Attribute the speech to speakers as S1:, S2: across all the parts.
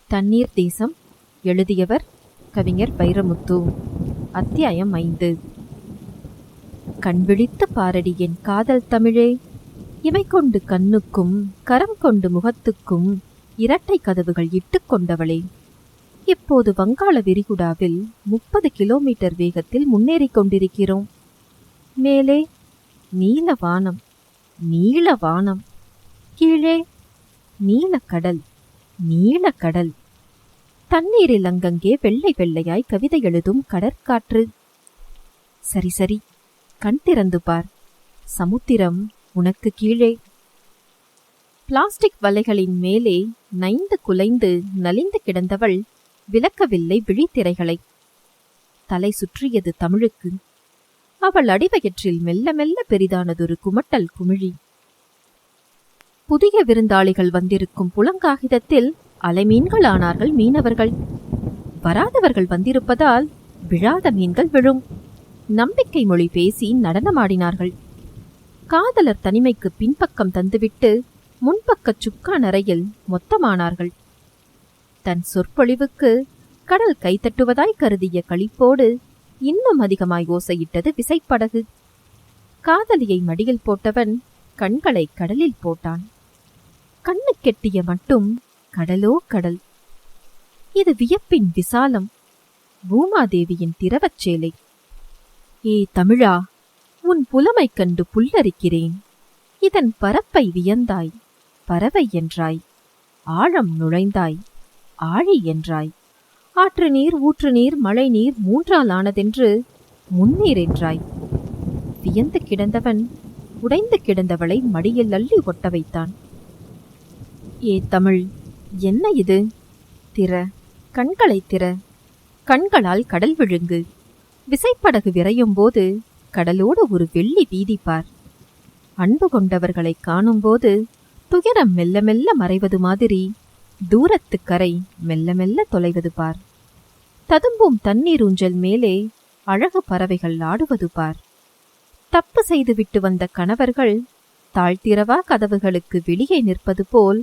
S1: தண்ணீர் தேசம். எழுதியவர் கவிஞர் வைரமுத்து. அத்தியாயம் 5. கண்விழித்து பாரடி என் காதல் தமிழே, இமை கொண்டு கண்ணுக்கும் கரம் கொண்டு முகத்துக்கும் இரட்டை கதவுகள் இட்டுக் கொண்டவளே. இப்போது வங்காள விரிகுடாவில் 30 கிலோமீட்டர் வேகத்தில் முன்னேறிக் கொண்டிருக்கிறோம். மேலே நீல வானம், நீல வானம். கீழே நீலக்கடல், நீலக்கடல். தண்ணீரில் அங்கங்கே வெள்ளை வெள்ளையாய் கவிதை எழுதும் கடற்காற்று. சரி சரி, கண் திறந்து பார், சமுத்திரம் உனக்கு கீழே. பிளாஸ்டிக் வலைகளின் மேலே நைந்து குலைந்து நலிந்து கிடந்தவள் விலக்கவில்லை விழித்திரைகளை. தலை சுற்றியது தமிழுக்கு. அவள் அடிவயிற்றில் மெல்ல மெல்ல பெரிதானதொரு குமட்டல் குமிழி. புதிய விருந்தாளிகள் வந்திருக்கும் புலங்காகிதத்தில் அலைமீன்கள் ஆனார்கள் மீனவர்கள். வராதவர்கள் வந்திருப்பதால் விழாத மீன்கள் விழும். நம்பிக்கை மொழி பேசி நடனமாடினார்கள். காதலர் தனிமைக்கு பின்பக்கம் தந்துவிட்டு முன்பக்க சுக்கான் அறையில் மொத்தமானார்கள். தன் சொற்பொழிவுக்கு கடல் கைத்தட்டுவதாய் கருதிய களிப்போடு இன்னும் அதிகமாய் ஓசையிட்டது விசைப்படகு. காதலியை மடியில் போட்டவன் கண்களை கடலில் போட்டான். கண்ணு கெட்டிய மட்டும் கடலோ கடல். இது வியப்பின் விசாலம், பூமாதேவியின் திரவச்சேலை. ஏ தமிழா, உன் புலமை கண்டு புல்லரிக்கிறேன். இதன் பரப்பை வியந்தாய், பறவை என்றாய். ஆழம் நுழைந்தாய், ஆழி என்றாய். ஆற்று நீர், ஊற்று நீர், மழை நீர் மூன்றால் ஆனதென்று முன்னீர் என்றாய். வியந்து கிடந்தவன் உடைந்து கிடந்தவளை மடியில் அள்ளி ஒட்ட வைத்தான். ஏ தமிழ், என்ன இது? திற, கண்களை திற. கண்களால் கடல் விழுங்கு. விசைப்படகு விரையும் போது கடலோடு ஒரு வெள்ளி வீதி பார். அன்பு கொண்டவர்களை காணும்போது துயரம் மெல்ல மெல்ல மறைவது மாதிரி தூரத்து கரை மெல்ல மெல்ல தொலைவது பார். ததும்பும் தண்ணீர் ஊஞ்சல் மேலே அழகு பறவைகள் ஆடுவது பார். தப்பு செய்துவிட்டு வந்த கணவர்கள் தாழ்த்திரவா கதவுகளுக்கு வெளியே நிற்பது போல்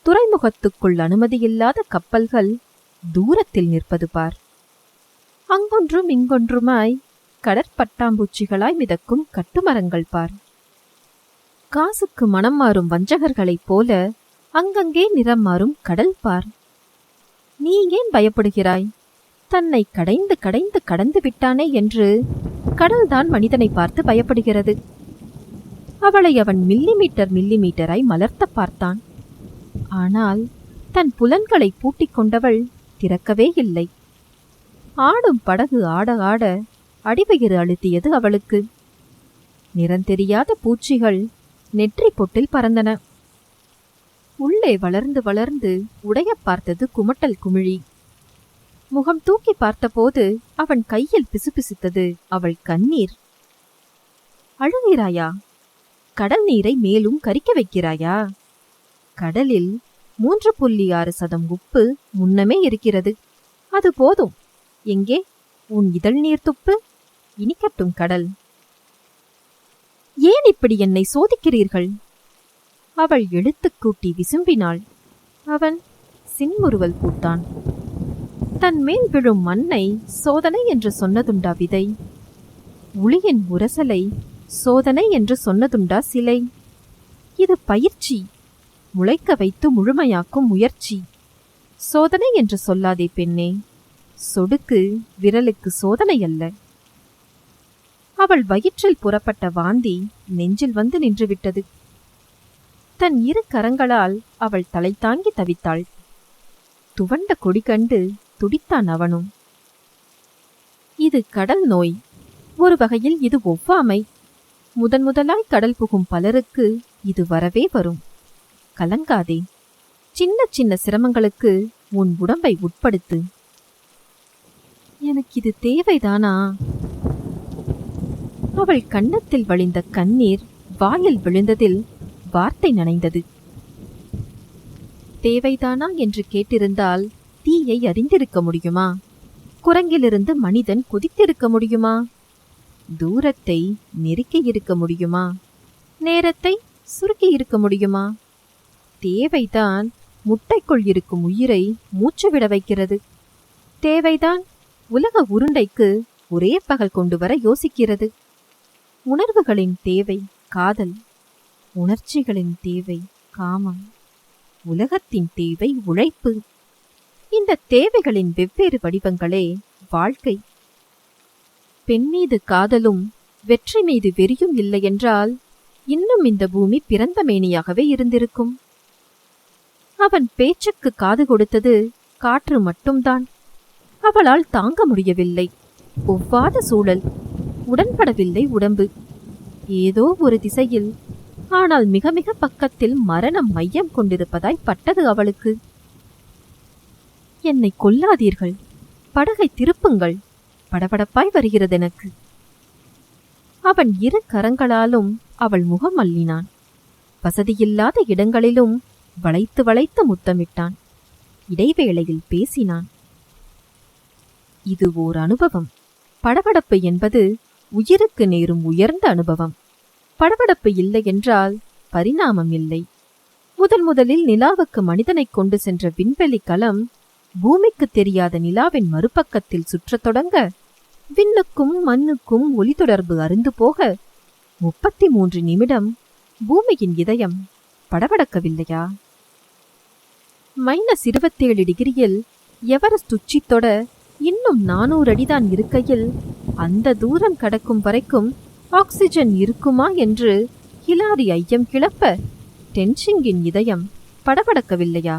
S1: துறைமுகத்துக்குள் அனுமதியில்லாத கப்பல்கள் தூரத்தில் நிற்பது பார். அங்கொன்றும் இங்கொன்றுமாய் கடற்பட்டாம்பூச்சிகளாய் மிதக்கும் கட்டுமரங்கள் பார். காசுக்கு மனம் மாறும் வஞ்சகர்களைப் போல அங்கங்கே நிறம் மாறும் கடல் பார். நீ ஏன் பயப்படுகிறாய்? தன்னை கடைந்து கடைந்து கடந்து விட்டானே என்று கடல்தான் மனிதனை பார்த்து பயப்படுகிறது. அவளை அவன் மில்லிமீட்டராய் மலர்த்த பார்த்தான். ஆனால் தன் புலன்களை பூட்டிக் கொண்டவள் திறக்கவே இல்லை. ஆடும் படகு ஆட ஆட அடிவயிறு அழுத்தியது அவளுக்கு. நிறந்தெரியாத பூச்சிகள் நெற்றி பொட்டில் பறந்தன. உள்ளே வளர்ந்து வளர்ந்து உடைய பார்த்தது குமட்டல் குமிழி. முகம் தூக்கி பார்த்தபோது அவன் கையில் பிசுபிசுத்தது அவள் கண்ணீர். அழுகிறாயா? கடல் நீரை மேலும் கரிக்க வைக்கிறாயா? கடலில் 3.6% உப்பு முன்னமே இருக்கிறது. அது போதும். எங்கே உன் இதழ் நீர் துப்பு? இனிக்கட்டும் கடல். ஏன் இப்படி என்னை சோதிக்கிறீர்கள்? அவள் எழுத்துக் கூட்டி விசும்பினாள். அவன் சின்முறுவல் பூத்தான். தன் மேல் விழும் மண்ணை சோதனை என்று சொன்னதுண்டா விதை? உளியின் உரசலை சோதனை என்று சொன்னதுண்டா சிலை? இது பயிற்சி, முளைக்க வைத்து முழுமையாக்கும் முயற்சி. சோதனை என்று சொல்லாதே பெண்ணே. சொடுக்கு விரலுக்கு சோதனை அல்ல. அவள் வயிற்றில் புறப்பட்ட வாந்தி நெஞ்சில் வந்து நின்றுவிட்டது. தன் இரு கரங்களால் அவள் தலை தாங்கி தவித்தாள். துவண்ட கொடி கண்டு துடித்தான் அவனும். இது கடல் நோய். ஒரு வகையில் இது ஒவ்வாமை. முதலாய் கடல் புகும் பலருக்கு இது வரவே வரும். கலங்காதே. சின்ன சின்ன சிரமங்களுக்கு உன் உடம்பை உட்படுத்து. எனக்கு இது தேவைதானா? அவள் கன்னத்தில் வழிந்த கண்ணீர் வாயில் விழுந்ததில் வார்த்தை நனைந்தது. தேவைதானா என்று கேட்டிருந்தால் தீயை அறிந்திருக்க முடியுமா? குரங்கிலிருந்து மனிதன் குதித்திருக்க முடியுமா? தூரத்தை நெருக்கியிருக்க முடியுமா? நேரத்தை சுருக்கியிருக்க முடியுமா? தேவைதான் முட்டைக்குள் இருக்கும் உயிரை மூச்சு விட வைக்கிறது. தேவைதான் உலக உருண்டைக்கு ஒரே பகல் கொண்டு வர யோசிக்கிறது. உணர்வுகளின் தேவை காதல், உணர்ச்சிகளின் தேவை காமம், உலகத்தின் தேவை உழைப்பு. இந்த தேவைகளின் வெவ்வேறு வடிவங்களே வாழ்க்கை. பெண் மீது காதலும் வெற்றி மீது வெறியும் இல்லையென்றால் இன்னும் இந்த பூமி பிறந்த மேனியாகவே இருந்திருக்கும். அவன் பேச்சுக்கு காது கொடுத்தது காற்று மட்டும்தான். அவளால் தாங்க முடியவில்லை. ஒவ்வாத சூழல், உடன்படவில்லை உடம்பு. ஏதோ ஒரு திசையில், ஆனால் மிக மிக பக்கத்தில் மரணம் மையம் கொண்டிருப்பதாய் பட்டது அவளுக்கு. என்னை கொல்லாதீர்கள், படகை திருப்புங்கள், படபடப்பாய் வருகிறது எனக்கு. அவன் இரு கரங்களாலும் அவள் முகம் அள்ளினான். வசதியில்லாத இடங்களிலும் வளைத்து வளைத்து முத்தமிட்டான். இடைவேளையில் பேசினான். இது ஓர் அனுபவம். படபடப்பு என்பது உயிருக்கு நேரும் உயர்ந்த அனுபவம். படபடப்பு இல்லை என்றால் பரிணாமம் இல்லை. முதலில் நிலாவுக்கு மனிதனை கொண்டு சென்ற விண்வெளி கலம் பூமிக்கு தெரியாத நிலாவின் மறுபக்கத்தில் சுற்றத் தொடங்க, விண்ணுக்கும் மண்ணுக்கும் ஒலி தொடர்பு அருந்து போக 33 நிமிடம் பூமியின் இதயம் படபடக்கவில்லையா? -27 டிகிரியில் எவரெஸ்ட் உச்சி தொட இன்னும் 400 அடிதான் இருக்கையில், அந்த தூரம் கடக்கும் வரைக்கும் ஆக்சிஜன் இருக்குமா என்று ஹிலாரி ஐயம் கிளப்ப, டென்ஷிங்கின் இதயம் படபடக்கவில்லையா?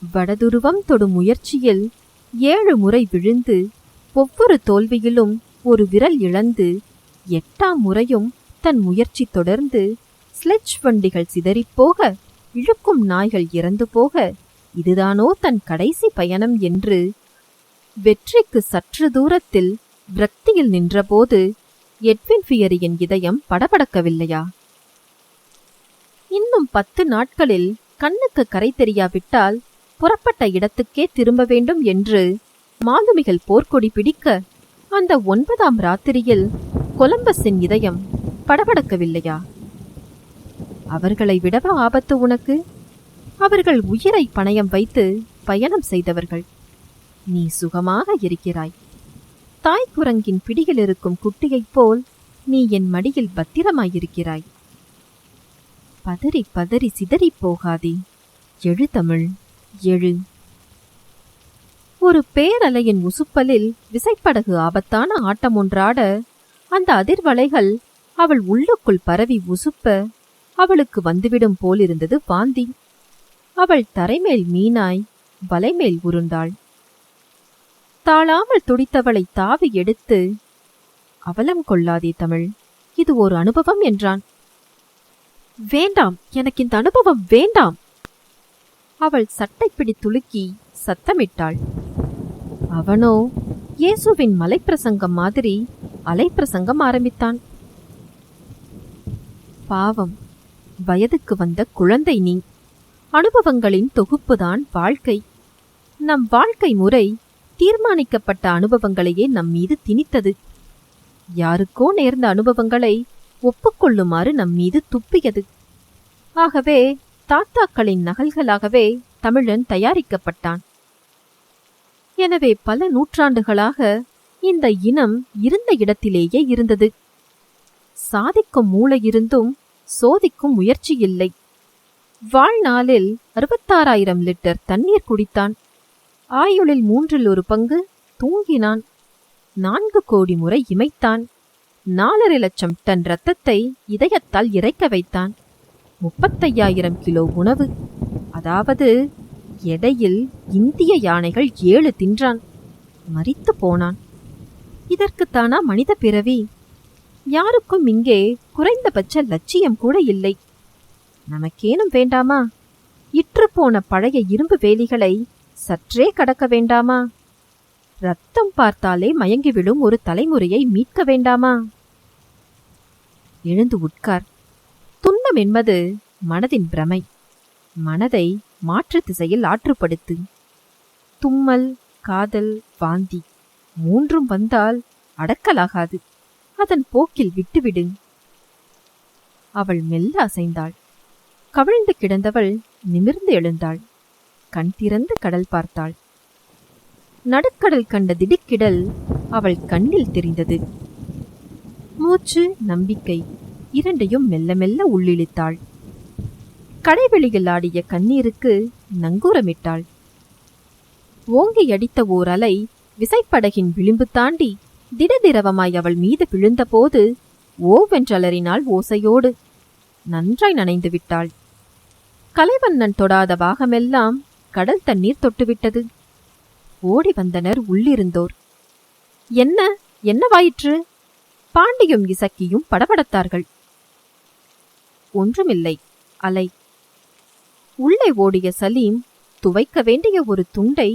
S1: வடதுருவம் தொடும் முயற்சியில் 7 முறை விழுந்து, ஒவ்வொரு தோல்வியிலும் ஒரு விரல் இழந்து, 8ஆம் முறையும் தன் முயற்சி தொடர்ந்து, ஸ்லெட்ஜ் வண்டிகள் சிதறிப்போக, இழுக்கும் நாய்கள் இறந்து போக, இதுதானோ தன் கடைசி பயணம் என்று வெற்றிக்கு சற்று தூரத்தில் விரக்தியில் நின்றபோது எட்வின் ஃபியரியின் இதயம் படபடக்கவில்லையா? இன்னும் 10 நாட்களில் கண்ணுக்கு கரை தெரியாவிட்டால் புறப்பட்ட இடத்துக்கே திரும்ப வேண்டும் என்று மாலுமிகள் போர்க்கொடி பிடிக்க, அந்த 9ஆம் ராத்திரியில் கொலம்பஸின் இதயம் படபடக்கவில்லையா? அவர்களை விடவா ஆபத்து உனக்கு? அவர்கள் உயிரை பணயம் வைத்து பயணம் செய்தவர்கள். நீ சுகமாக இருக்கிறாய். தாய்க்குரங்கின் பிடியில் இருக்கும் குட்டியைப் போல் நீ என் மடியில் பத்திரமாயிருக்கிறாய். பதறி பதறி சிதறி போகாதே. எழு தமிழ், எழு. ஒரு பேரலையின் உசுப்பலில் விசைப்படகு ஆபத்தான ஆட்டம் ஒன்றாட, அந்த அதிர்வலைகள் அவள் உள்ளுக்குள் பரவி உசுப்ப, அவளுக்கு வந்துவிடும் போலிருந்தது வாந்தி. அவள் தரைமேல் மீனாய் வலைமேல் உருண்டாள். தாழாமல் துடித்தவளை தாவி எடுத்து, அவலம் கொள்ளாதே தமிழ், இது ஒரு அனுபவம் என்றான். வேண்டாம், எனக்கு இந்த அனுபவம் வேண்டாம். அவள் சட்டைப்பிடி துலுக்கி சத்தமிட்டாள். அவனோ இயேசுவின் மலைப்பிரசங்கம் மாதிரி அலைப்பிரசங்கம் ஆரம்பித்தான். பாவம், வயதுக்கு வந்த குழந்தை நீ. அனுபவங்களின் தொகுப்புதான் வாழ்க்கை. நம் வாழ்க்கை முறை தீர்மானிக்கப்பட்ட அனுபவங்களையே நம் மீது திணித்தது. யாருக்கோ நேர்ந்த அனுபவங்களை ஒப்புக்கொள்ளுமாறு நம் மீது துப்பியது. ஆகவே தாத்தாக்களின் நகல்களாகவே தமிழன் தயாரிக்கப்பட்டான். எனவே பல நூற்றாண்டுகளாக இந்த இனம் இருந்த இடத்திலேயே இருந்தது. சாதிக்கும் மூளை இருந்தும் சோதிக்கும் முயற்சி இல்லை. வாழ்நாளில் 66,000 லிட்டர் தண்ணீர் குடித்தான். ஆயுளில் 1/3 பங்கு தூங்கினான். 4 கோடி முறை இமைத்தான். 4.5 லட்சம் டன் இரத்தத்தை இதயத்தால் இறைக்க வைத்தான். 35,000 கிலோ உணவு, அதாவது எடையில் இந்திய யானைகள் 7 தின்றான். மரித்து போனான். இதற்குத்தானா மனித பிறவி? யாருக்கும் இங்கே குறைந்தபட்ச லட்சியம் கூட இல்லை. நமக்கேனும் வேண்டாமா? இற்றுப்போன பழைய இரும்பு வேலிகளை சற்றே கடக்க வேண்டாமா? ரத்தம் பார்த்தாலே மயங்கிவிடும் ஒரு தலைமுறையை மீட்க வேண்டாமா? எழுந்து உட்கார். துன்பம் என்பது மனதின் பிரமை. மனதை மாற்று திசையில் ஆற்றுப்படுத்து. தும்மல், காதல், வாந்தி 3ம் வந்தால் அடக்கலாகாது. அதன் போக்கில் விட்டுவிடு. அவள் மெல்ல அசைந்தாள். கவிழ்ந்து கிடந்தவள் நிமிர்ந்து எழுந்தாள். கண் திறந்து கடல் பார்த்தாள். நடுக்கடல் கண்ட திடுக்கிடல் அவள் கண்ணில் தெரிந்தது. மூச்சு, நம்பிக்கை இரண்டையும் மெல்ல மெல்ல உள்ளிழுத்தாள். கடைவெளியில் ஆடிய கண்ணீருக்கு நங்கூரமிட்டாள். ஓங்கி அடித்த ஓர் அலை விசைப்படகின் விளிம்பு தாண்டி திடதிரவமாய் அவள் மீது விழுந்தபோது ஓவென்றலறினாள் ஓசையோடு. நன்றாய் நனைந்து விட்டாள். கலைவண்ணன் தொடாத பாகமெல்லாம் கடல் தண்ணீர் தொட்டுவிட்டது. ஓடி வந்தனர் உள்ளிருந்தோர். என்ன என்னவாயிற்று? பாண்டியும் இசக்கியும் படபடத்தார்கள். ஒன்றுமில்லை, அலை. உள்ளே ஓடிய சலீம் துவைக்க வேண்டிய ஒரு துண்டை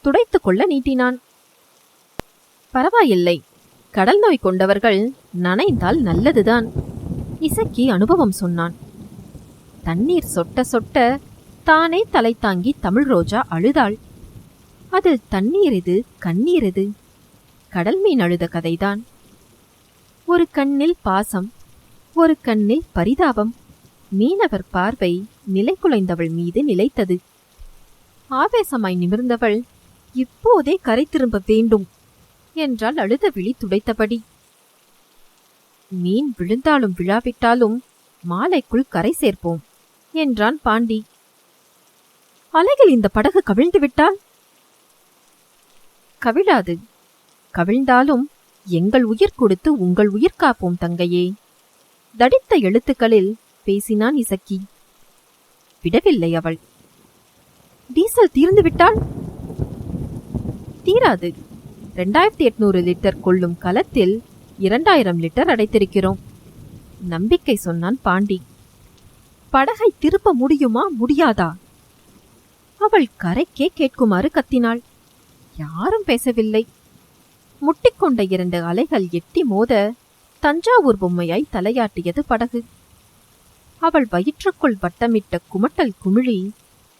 S1: துடைத்துக் கொள்ள நீட்டினான். பரவாயில்லை, கடல் நோய் கொண்டவர்கள் நனைந்தால் நல்லதுதான். இசக்கி அனுபவம் சொன்னான். தண்ணீர் சொட்ட சொட்ட தானே தலை தாங்கி தமிழ் ரோஜா அழுதாள். அதில் தண்ணீர் எது கண்ணீர் எது? கடல் மீன் அழுத கதைதான். ஒரு கண்ணில் பாசம், ஒரு கண்ணில் பரிதாபம். மீனவர் பார்வை நிலை குலைந்தவள் மீது நிலைத்தது. ஆவேசமாய் நிமிர்ந்தவள், இப்போதே கரை திரும்ப வேண்டும் என்றால் அழுத விழி துடைத்தபடி. மீன் விழுந்தாலும் விழாவிட்டாலும் மாலைக்குள் கரை சேர்ப்போம் என்றான் பாண்டி. அலைகள் இந்த படகு கவிழ்ந்து விட்டால்? கவிழாது. கவிழ்ந்தாலும் எங்கள் உயிர் கொடுத்து உங்கள் உயிர் காப்போம் தங்கையே. தடித்த எழுத்துக்களில் பேசினான் இசக்கி. விடவில்லை அவள். டீசல் தீர்ந்து விட்டால்? தீராது. 2800 லிட்டர் கொள்ளும் கலத்தில் 2000 லிட்டர் அடைத்திருக்கிறோம். நம்பிக்கை சொன்னான் பாண்டி. படகை திருப்ப முடியுமா முடியாதா? அவள் கரைக்கே கேட்குமாறு கத்தினாள். யாரும் பேசவில்லை. முட்டிக்கொண்ட 2 அலைகள் எட்டி மோத தஞ்சாவூர் பொம்மையாய் தலையாட்டியது படகு. அவள் வயிற்றுக்குள் வட்டமிட்ட குமட்டல் குமிழி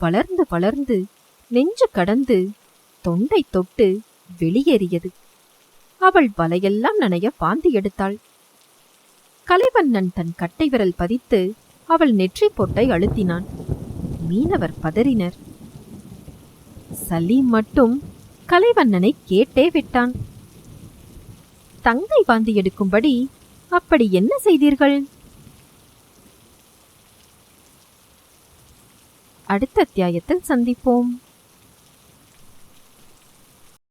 S1: வளர்ந்து வளர்ந்து நெஞ்சு கடந்து தொண்டை தொட்டு வெளியேறியது. அவள் வலையெல்லாம் நனைய பாந்தி எடுத்தாள். கலைவண்ணன் தன் கட்டை விரல் பதித்து அவள் நெற்றி பொட்டை அழுத்தினான். மீனவர் பதறினர். சலீம் மட்டும் கலைவண்ணனை கேட்டே விட்டான். தங்கை வாந்தி எடுக்கும்படி அப்படி என்ன செய்தீர்கள்? அடுத்த அத்தியாயத்தில் சந்திப்போம்.